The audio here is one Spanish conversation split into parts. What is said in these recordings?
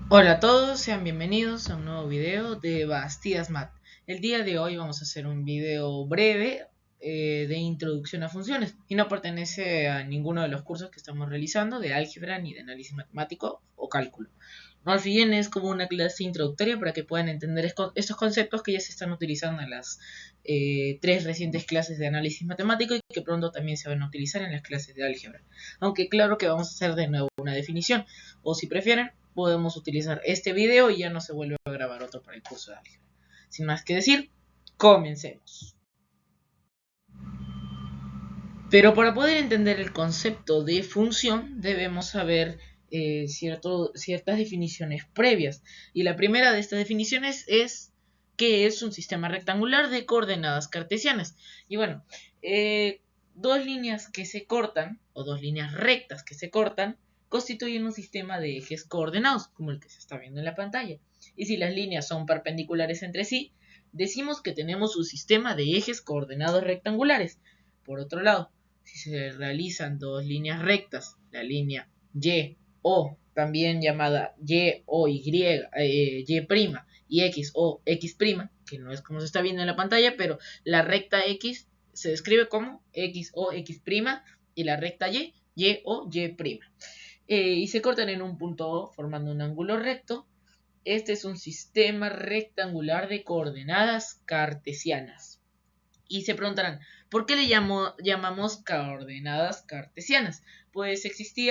Hola a todos, sean bienvenidos a un nuevo video de Bastidas Math. El día de hoy vamos a hacer un video breve de introducción a funciones y no pertenece a ninguno de los cursos que estamos realizando de álgebra ni de análisis matemático o cálculo. Más bien es como una clase introductoria para que puedan entender estos conceptos que ya se están utilizando en las tres recientes clases de análisis matemático y que pronto también se van a utilizar en las clases de álgebra. Aunque claro que vamos a hacer de nuevo una definición, o si prefieren podemos utilizar este video y ya no se vuelve a grabar otro para el curso de álgebra. Sin más que decir, comencemos. Pero para poder entender el concepto de función debemos saber ciertas definiciones previas. Y la primera de estas definiciones es qué es un sistema rectangular de coordenadas cartesianas. Y bueno, dos líneas que se cortan, o dos líneas rectas que se cortan, constituyen un sistema de ejes coordenados, como el que se está viendo en la pantalla. Y si las líneas son perpendiculares entre sí, decimos que tenemos un sistema de ejes coordenados rectangulares. Por otro lado, si se realizan dos líneas rectas, la línea Y o también llamada Y o Y, y X o X', que no es como se está viendo en la pantalla, pero la recta X se describe como X o X' y la recta Y o Y'. Y se cortan en un punto O formando un ángulo recto. Este es un sistema rectangular de coordenadas cartesianas. Y se preguntarán, ¿por qué le llamamos coordenadas cartesianas? Pues existe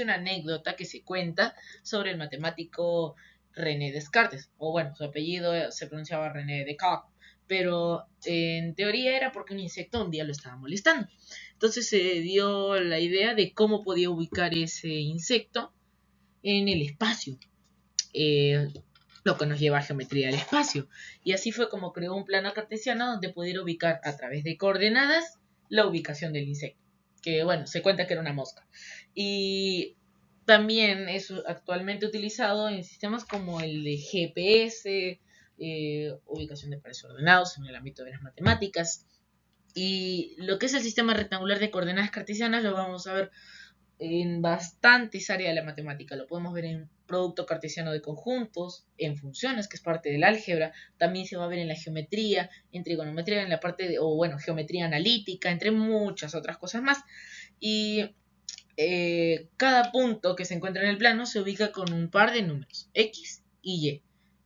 una anécdota que se cuenta sobre el matemático René Descartes. O bueno, su apellido se pronunciaba René Descartes. Pero en teoría era porque un insecto un día lo estaba molestando. Entonces se dio la idea de cómo podía ubicar ese insecto en el espacio. Eh, lo que nos lleva a geometría del espacio. Y así fue como creó un plano cartesiano donde pudiera ubicar a través de coordenadas la ubicación del insecto. Que bueno, se cuenta que era una mosca. Y también es actualmente utilizado en sistemas como el de GPS, ubicación de pares ordenados en el ámbito de las matemáticas. Y lo que es el sistema rectangular de coordenadas cartesianas lo vamos a ver en bastantes áreas de la matemática. Lo podemos ver en producto cartesiano de conjuntos, en funciones, que es parte del álgebra. También se va a ver en la geometría, en trigonometría, en la parte de, o bueno, geometría analítica, entre muchas otras cosas más. Y cada punto que se encuentra en el plano se ubica con un par de números, X y Y.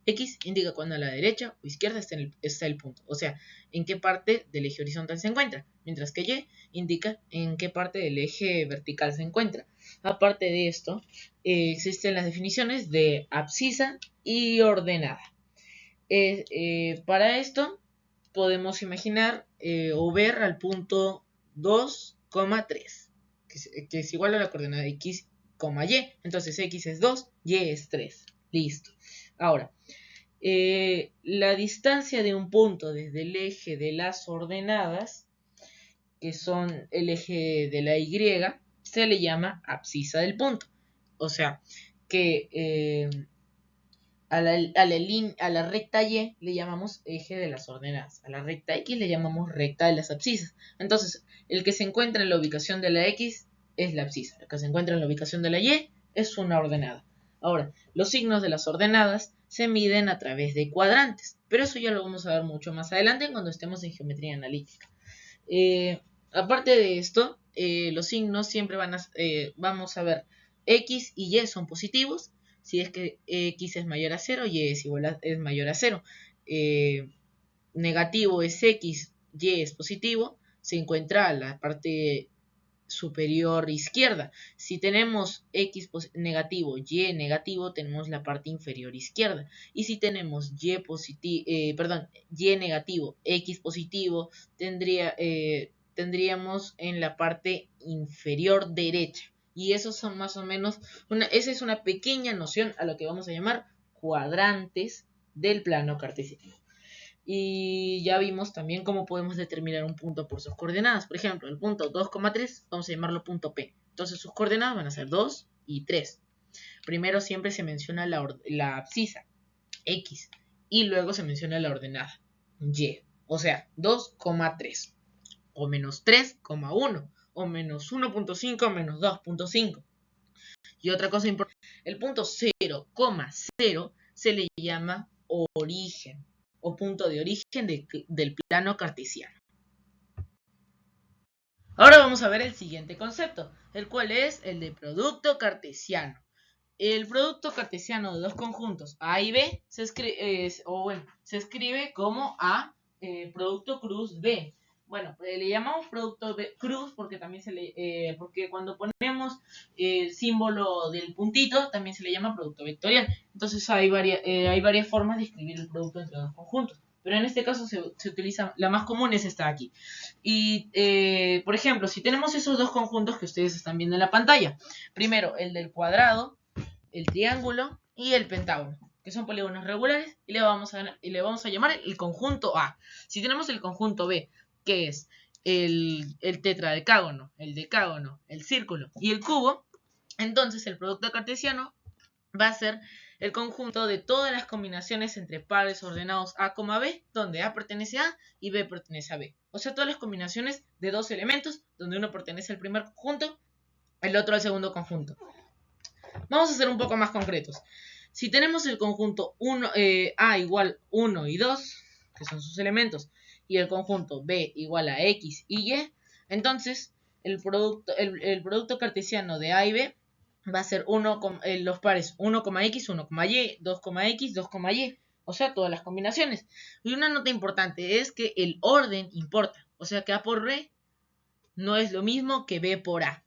X indica cuando a la derecha o izquierda está el punto, o sea, en qué parte del eje horizontal se encuentra, mientras que Y indica en qué parte del eje vertical se encuentra. Aparte de esto, existen las definiciones de abscisa y ordenada. Para esto podemos imaginar o ver al punto 2,3, que es igual a la coordenada X, Y. Entonces X es 2, Y es 3. Listo. Ahora, la distancia de un punto desde el eje de las ordenadas, que son el eje de la Y, se le llama abscisa del punto. O sea, que a la recta Y le llamamos eje de las ordenadas. A la recta X le llamamos recta de las abscisas. Entonces, el que se encuentra en la ubicación de la X es la abscisa. El que se encuentra en la ubicación de la Y es una ordenada. Ahora, los signos de las ordenadas se miden a través de cuadrantes. Pero eso ya lo vamos a ver mucho más adelante cuando estemos en geometría analítica. Aparte de esto, los signos siempre vamos a ver X y Y son positivos. Si es que X es mayor a 0, Y es mayor a 0. Negativo es X, Y es positivo. Se encuentra a la parte superior izquierda. Si tenemos X negativo, Y negativo, tenemos la parte inferior izquierda. Y si tenemos Y negativo, X positivo, tendríamos en la parte inferior derecha. Y esos son más o menos, esa es una pequeña noción a lo que vamos a llamar cuadrantes del plano cartesiano. Y ya vimos también cómo podemos determinar un punto por sus coordenadas. Por ejemplo, el punto 2,3 vamos a llamarlo punto P. Entonces sus coordenadas van a ser 2 y 3. Primero siempre se menciona la abscisa, X, y luego se menciona la ordenada, Y. O sea, 2,3 o menos 3,1 o menos 1,5 menos 2,5. Y otra cosa importante, el punto 0 0,0 se le llama origen o punto de origen del plano cartesiano. Ahora vamos a ver el siguiente concepto, el cual es el de producto cartesiano. El producto cartesiano de dos conjuntos A y B se escribe como A, producto cruz B. Bueno, le llamamos producto B, cruz porque también porque cuando ponemos el símbolo del puntito también se le llama producto vectorial. Entonces hay varias formas de escribir el producto entre dos conjuntos. Pero en este caso se utiliza, la más común es esta aquí. Y, por ejemplo, si tenemos esos dos conjuntos que ustedes están viendo en la pantalla. Primero, el del cuadrado, el triángulo y el pentágono, que son polígonos regulares, y le vamos a llamar el conjunto A. Si tenemos el conjunto B, que es el tetradecágono, el decágono, el círculo y el cubo, entonces el producto cartesiano va a ser el conjunto de todas las combinaciones entre pares ordenados A, B, donde A pertenece a A y B pertenece a B. O sea, todas las combinaciones de dos elementos, donde uno pertenece al primer conjunto, el otro al segundo conjunto. Vamos a ser un poco más concretos. Si tenemos el conjunto A igual 1 y 2, que son sus elementos, y el conjunto B igual a X y Y, entonces el producto cartesiano de A y B va a ser los pares 1,x, 1,y, 2,x, 2,y. O sea, todas las combinaciones. Y una nota importante es que el orden importa. O sea, que A por B no es lo mismo que B por A.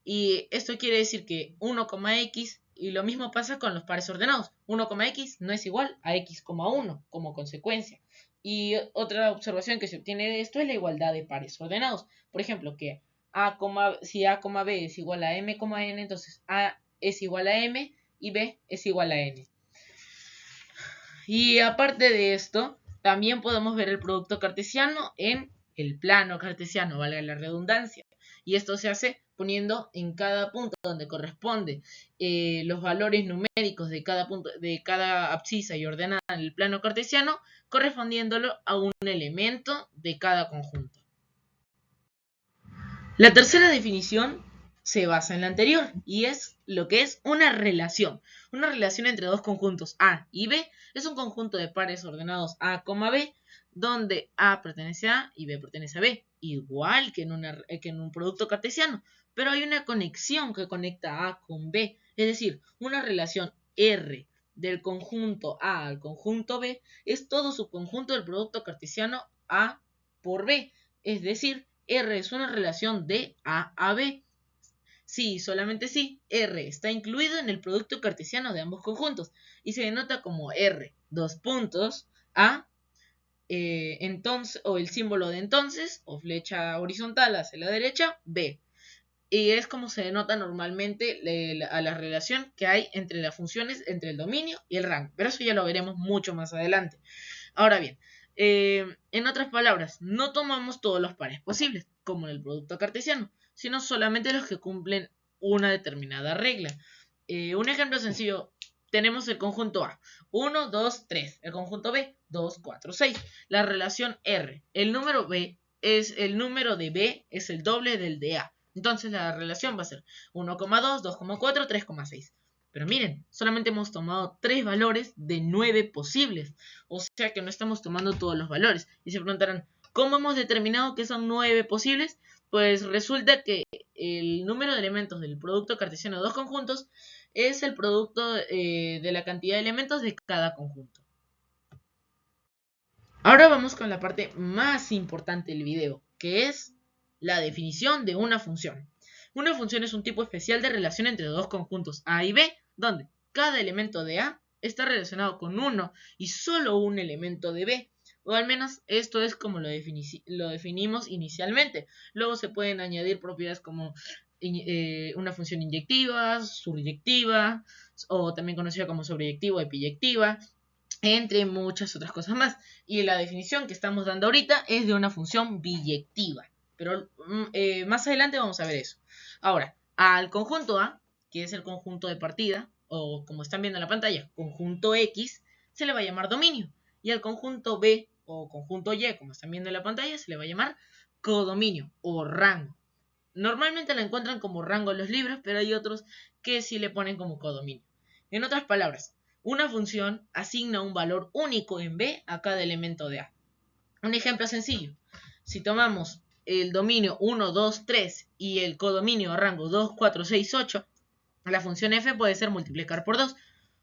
Y esto quiere decir que 1,x, y lo mismo pasa con los pares ordenados. 1,x no es igual a x,1 como consecuencia. Y otra observación que se obtiene de esto es la igualdad de pares ordenados. Por ejemplo, que si A, B es igual a M, N, entonces A es igual a M y B es igual a N. Y aparte de esto, también podemos ver el producto cartesiano en el plano cartesiano, valga la redundancia. Y esto se hace poniendo en cada punto donde corresponde los valores numéricos de cada punto, de cada abscisa y ordenada en el plano cartesiano, correspondiéndolo a un elemento de cada conjunto. La tercera definición se basa en la anterior y es lo que es una relación. Una relación entre dos conjuntos A y B es un conjunto de pares ordenados A, B, donde A pertenece a A y B pertenece a B, igual que en un producto cartesiano, pero hay una conexión que conecta A con B, es decir, una relación R del conjunto A al conjunto B es todo su conjunto del producto cartesiano A por B, es decir, R es una relación de A a B. Si, solamente si, R está incluido en el producto cartesiano de ambos conjuntos y se denota como R, dos puntos, A, o el símbolo de entonces, o flecha horizontal hacia la derecha, B. Y es como se denota normalmente a la relación que hay entre las funciones, entre el dominio y el rango. Pero eso ya lo veremos mucho más adelante. Ahora bien, en otras palabras, no tomamos todos los pares posibles, como en el producto cartesiano, sino solamente los que cumplen una determinada regla. Un ejemplo sencillo, tenemos el conjunto A, 1, 2, 3, el conjunto B, 2, 4, 6. La relación R, el número de B es el doble del de A. Entonces la relación va a ser 1,2, 2,4, 3,6. Pero miren, solamente hemos tomado 3 valores de 9 posibles. O sea que no estamos tomando todos los valores. Y se preguntarán, ¿cómo hemos determinado que son 9 posibles? Pues resulta que el número de elementos del producto cartesiano de dos conjuntos es el producto de la cantidad de elementos de cada conjunto. Ahora vamos con la parte más importante del video, que es la definición de una función. Una función es un tipo especial de relación entre dos conjuntos A y B, donde cada elemento de A está relacionado con uno y solo un elemento de B. O al menos esto es como lo definimos inicialmente. Luego se pueden añadir propiedades como una función inyectiva, subyectiva, o también conocida como sobreyectiva o epiyectiva, entre muchas otras cosas más. Y la definición que estamos dando ahorita es de una función biyectiva. Pero más adelante vamos a ver eso. Ahora, al conjunto A, que es el conjunto de partida, o como están viendo en la pantalla, conjunto X, se le va a llamar dominio. Y al conjunto B, o conjunto Y, como están viendo en la pantalla, se le va a llamar codominio, o rango. Normalmente la encuentran como rango en los libros, pero hay otros que sí le ponen como codominio. En otras palabras, una función asigna un valor único en B a cada elemento de A. Un ejemplo sencillo. Si tomamos el dominio 1, 2, 3 y el codominio a rango 2, 4, 6, 8, la función f puede ser multiplicar por 2.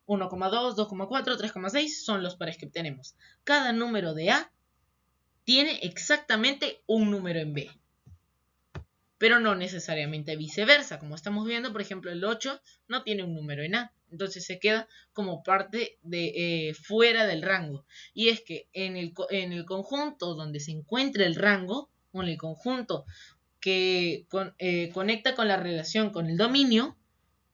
1,2, 2,4, 3,6 son los pares que obtenemos. Cada número de A tiene exactamente un número en B. Pero no necesariamente viceversa. Como estamos viendo, por ejemplo, el 8 no tiene un número en A. Entonces se queda como parte de fuera del rango. Y es que en el conjunto donde se encuentra el rango, o en el conjunto que conecta con la relación con el dominio,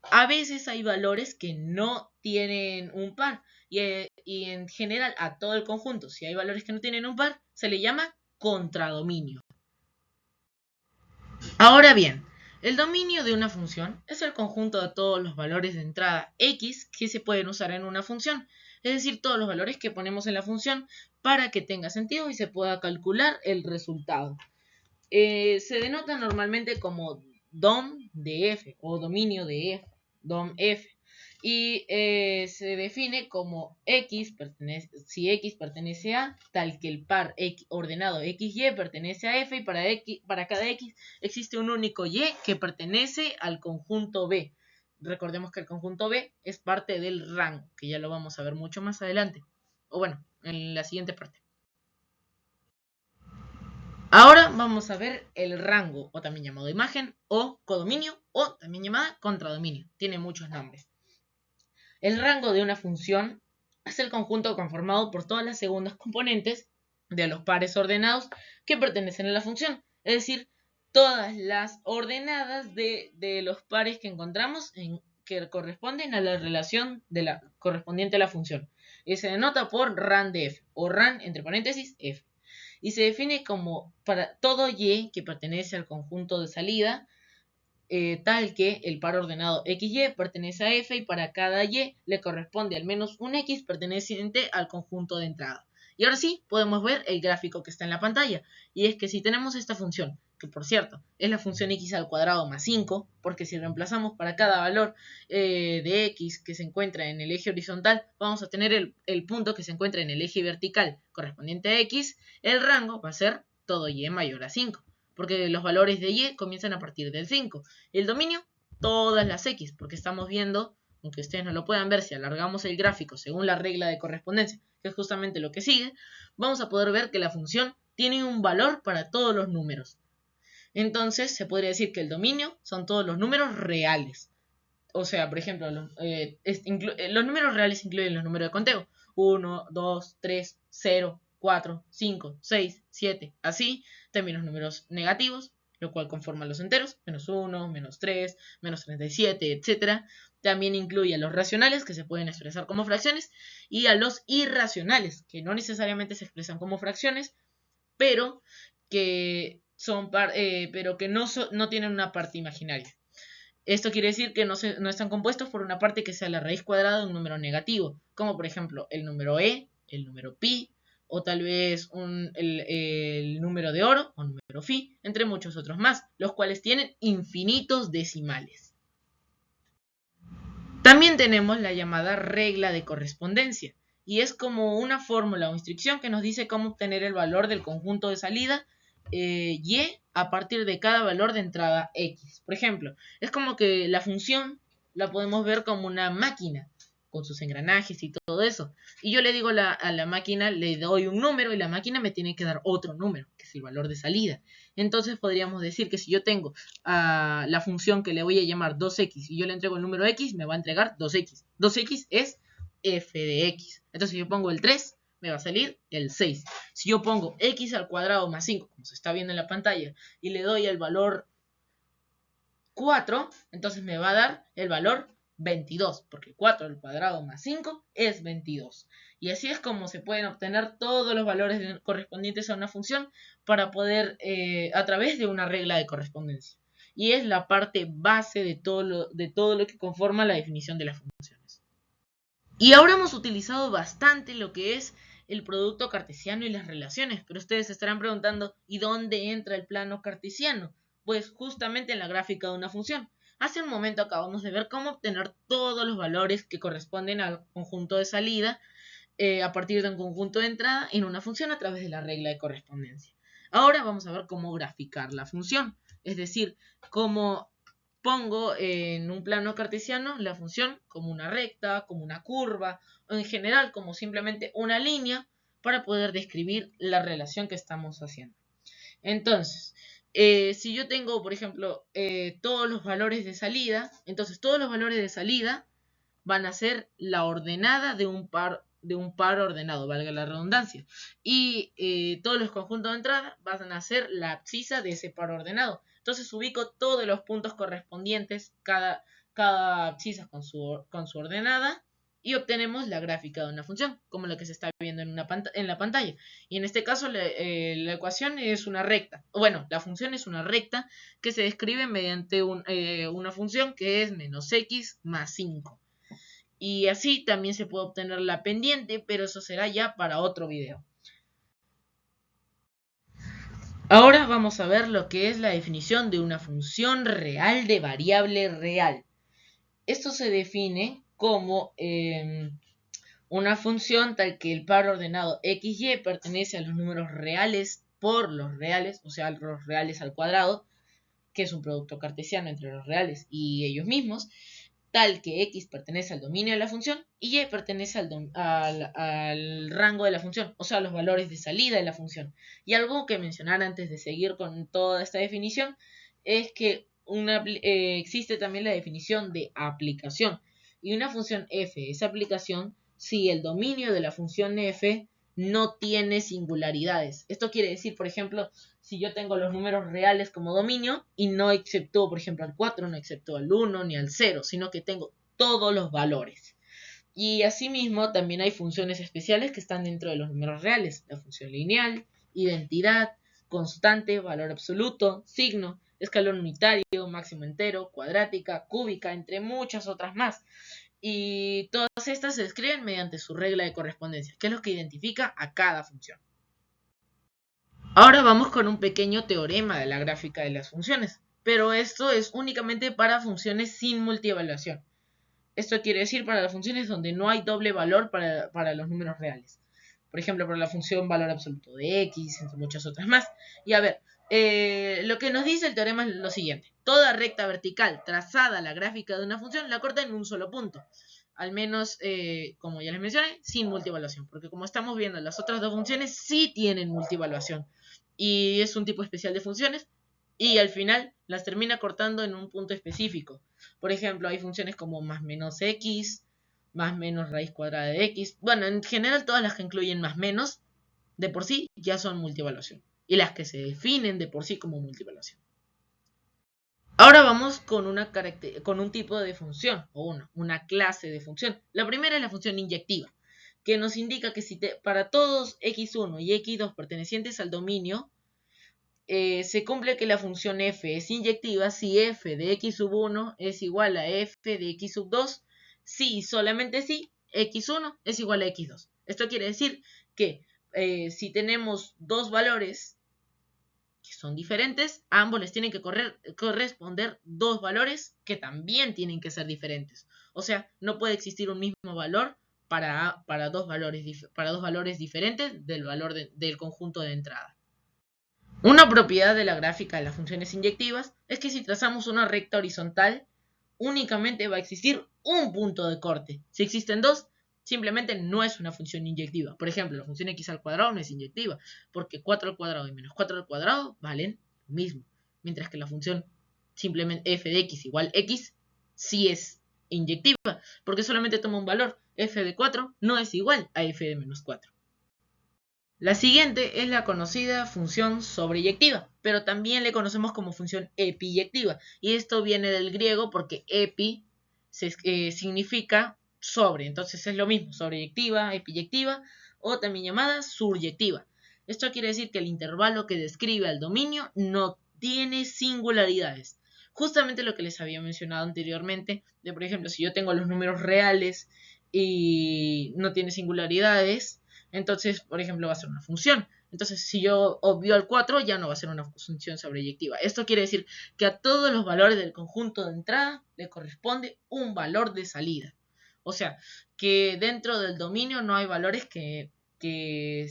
a veces hay valores que no tienen un par. Y en general a todo el conjunto, si hay valores que no tienen un par, se le llama contradominio. Ahora bien, el dominio de una función es el conjunto de todos los valores de entrada x que se pueden usar en una función, es decir, todos los valores que ponemos en la función para que tenga sentido y se pueda calcular el resultado. Se denota normalmente como dom de f o dominio de f, dom f. Y se define como si x pertenece a, tal que el par ordenado xy pertenece a f, y para cada x existe un único y que pertenece al conjunto B. Recordemos que el conjunto B es parte del rango, que ya lo vamos a ver mucho más adelante. O bueno, en la siguiente parte. Ahora vamos a ver el rango, o también llamado imagen, o codominio, o también llamada contradominio. Tiene muchos nombres. El rango de una función es el conjunto conformado por todas las segundas componentes de los pares ordenados que pertenecen a la función. Es decir, todas las ordenadas de los pares que encontramos que corresponden a la relación correspondiente a la función. Y se denota por ran de f, o ran entre paréntesis f. Y se define como para todo y que pertenece al conjunto de salida, tal que el par ordenado xy pertenece a f y para cada y le corresponde al menos un x perteneciente al conjunto de entrada. Y ahora sí, podemos ver el gráfico que está en la pantalla. Y es que si tenemos esta función, que por cierto es la función x al cuadrado más 5, porque si reemplazamos para cada valor de x que se encuentra en el eje horizontal, vamos a tener el punto que se encuentra en el eje vertical correspondiente a x, el rango va a ser todo y mayor a 5. Porque los valores de y comienzan a partir del 5. El dominio, todas las x, porque estamos viendo, aunque ustedes no lo puedan ver, si alargamos el gráfico según la regla de correspondencia, que es justamente lo que sigue, vamos a poder ver que la función tiene un valor para todos los números. Entonces, se podría decir que el dominio son todos los números reales. O sea, por ejemplo, los números reales incluyen los números de conteo. 1, 2, 3, 0, 4, 5, 6, 7, así. También los números negativos, lo cual conforman los enteros, menos 1, menos 3, menos 37, etc. También incluye a los racionales, que se pueden expresar como fracciones, y a los irracionales, que no necesariamente se expresan como fracciones, pero que no tienen una parte imaginaria. Esto quiere decir que no están compuestos por una parte que sea la raíz cuadrada de un número negativo, como por ejemplo el número e, el número pi, o tal vez el número de oro o número phi, entre muchos otros más, los cuales tienen infinitos decimales. También tenemos la llamada regla de correspondencia, y es como una fórmula o instrucción que nos dice cómo obtener el valor del conjunto de salida y a partir de cada valor de entrada x. Por ejemplo, es como que la función la podemos ver como una máquina con sus engranajes y todo eso. Y yo le digo a la máquina, le doy un número y la máquina me tiene que dar otro número, que es el valor de salida. Entonces podríamos decir que si yo tengo la función que le voy a llamar 2x y yo le entrego el número x, me va a entregar 2x. 2x es f de x. Entonces si yo pongo el 3, me va a salir el 6. Si yo pongo x al cuadrado más 5, como se está viendo en la pantalla, y le doy el valor 4, entonces me va a dar el valor 22, porque 4 al cuadrado más 5 es 22. Y así es como se pueden obtener todos los valores correspondientes a una función para poder, a través de una regla de correspondencia. Y es la parte base de todo lo que conforma la definición de las funciones. Y ahora hemos utilizado bastante lo que es el producto cartesiano y las relaciones, pero ustedes se estarán preguntando, ¿y dónde entra el plano cartesiano? Pues justamente en la gráfica de una función. Hace un momento acabamos de ver cómo obtener todos los valores que corresponden al conjunto de salida a partir de un conjunto de entrada en una función a través de la regla de correspondencia. Ahora vamos a ver cómo graficar la función, es decir, cómo pongo en un plano cartesiano la función como una recta, como una curva, o en general como simplemente una línea para poder describir la relación que estamos haciendo. Entonces, si yo tengo, por ejemplo, todos los valores de salida, entonces todos los valores de salida van a ser la ordenada de un par ordenado, valga la redundancia. Y todos los conjuntos de entrada van a ser la abscisa de ese par ordenado. Entonces ubico todos los puntos correspondientes, cada abscisa con su ordenada, y obtenemos la gráfica de una función, como la que se está viendo en la pantalla. Y en este caso la ecuación es una recta. Bueno, la función es una recta que se describe mediante una función que es menos x más 5. Y así también se puede obtener la pendiente, pero eso será ya para otro video. Ahora vamos a ver lo que es la definición de una función real de variable real. Esto se define como una función tal que el par ordenado xy pertenece a los números reales por los reales, o sea, los reales al cuadrado, que es un producto cartesiano entre los reales y ellos mismos, tal que x pertenece al dominio de la función y y pertenece al rango de la función, o sea, los valores de salida de la función. Y algo que mencionar antes de seguir con toda esta definición es que existe también la definición de aplicación. Y una función f es aplicación si el dominio de la función f no tiene singularidades. Esto quiere decir, por ejemplo, si yo tengo los números reales como dominio y no exceptúo, por ejemplo, al 4, no exceptúo al 1 ni al 0, sino que tengo todos los valores. Y asimismo también hay funciones especiales que están dentro de los números reales. La función lineal, identidad, constante, valor absoluto, signo, escalón unitario, máximo entero, cuadrática, cúbica, entre muchas otras más. Y todas estas se describen mediante su regla de correspondencia, que es lo que identifica a cada función. Ahora vamos con un pequeño teorema de la gráfica de las funciones, pero esto es únicamente para funciones sin multievaluación. Esto quiere decir para las funciones donde no hay doble valor para los números reales. Por ejemplo, para la función valor absoluto de x, entre muchas otras más. Y a ver, lo que nos dice el teorema es lo siguiente. Toda recta vertical trazada a la gráfica de una función la corta en un solo punto. Al menos, como ya les mencioné, sin multievaluación. Porque como estamos viendo, las otras dos funciones sí tienen multievaluación. Y es un tipo especial de funciones. Y al final las termina cortando en un punto específico. Por ejemplo, hay funciones como más menos x, más menos raíz cuadrada de x. Bueno, en general todas las que incluyen más menos, de por sí ya son multievaluación. Y las que se definen de por sí como multievaluación. Ahora vamos con un tipo de función, o una clase de función. La primera es la función inyectiva, que nos indica que si para todos x1 y x2 pertenecientes al dominio, se cumple que la función f es inyectiva si f de x sub 1 es igual a f de x sub 2, si solamente si x1 es igual a x2. Esto quiere decir que si tenemos dos valores que son diferentes, a ambos les tienen que corresponder dos valores que también tienen que ser diferentes. O sea, no puede existir un mismo valor para dos valores diferentes del valor del conjunto de entrada. Una propiedad de la gráfica de las funciones inyectivas es que si trazamos una recta horizontal, únicamente va a existir un punto de corte. Si existen dos, simplemente no es una función inyectiva. Por ejemplo, la función x al cuadrado no es inyectiva, porque 4 al cuadrado y menos 4 al cuadrado valen lo mismo. Mientras que la función simplemente f de x igual x sí es inyectiva, porque solamente toma un valor. F de 4 no es igual a f de menos 4. La siguiente es la conocida función sobreyectiva, pero también le conocemos como función epiyectiva. Y esto viene del griego porque epi significa sobre. Entonces es lo mismo, sobreyectiva, epiyectiva o también llamada suryectiva. Esto quiere decir que el intervalo que describe al dominio no tiene singularidades. Justamente lo que les había mencionado anteriormente, de por ejemplo, si yo tengo los números reales y no tiene singularidades, entonces, por ejemplo, va a ser una función. Entonces, si yo obvio al 4, ya no va a ser una función sobreyectiva. Esto quiere decir que a todos los valores del conjunto de entrada le corresponde un valor de salida. O sea, que dentro del dominio no hay valores que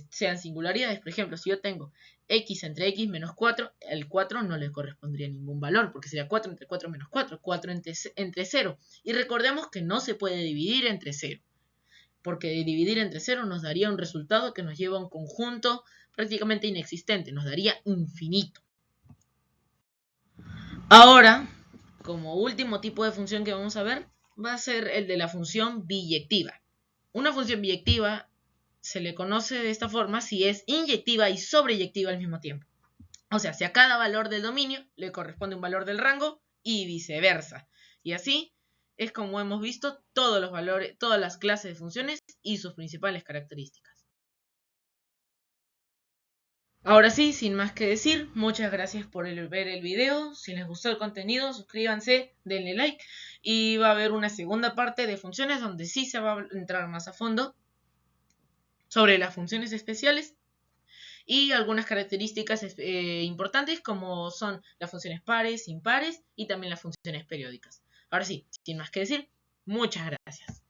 sean singularidades. Por ejemplo, si yo tengo x entre x menos 4, el 4 no le correspondría ningún valor, porque sería 4 entre 4 menos 4, 4 entre 0. Y recordemos que no se puede dividir entre 0, porque dividir entre 0 nos daría un resultado que nos lleva a un conjunto prácticamente inexistente, nos daría infinito. Ahora, como último tipo de función que vamos a ver, va a ser el de la función biyectiva. Una función biyectiva se le conoce de esta forma si es inyectiva y sobreyectiva al mismo tiempo. O sea, si a cada valor del dominio le corresponde un valor del rango y viceversa. Y así es como hemos visto todos los valores, todas las clases de funciones y sus principales características. Ahora sí, sin más que decir, muchas gracias por ver el video. Si les gustó el contenido, suscríbanse, denle like y va a haber una segunda parte de funciones donde sí se va a entrar más a fondo sobre las funciones especiales y algunas características importantes como son las funciones pares, impares y también las funciones periódicas. Ahora sí, sin más que decir, muchas gracias.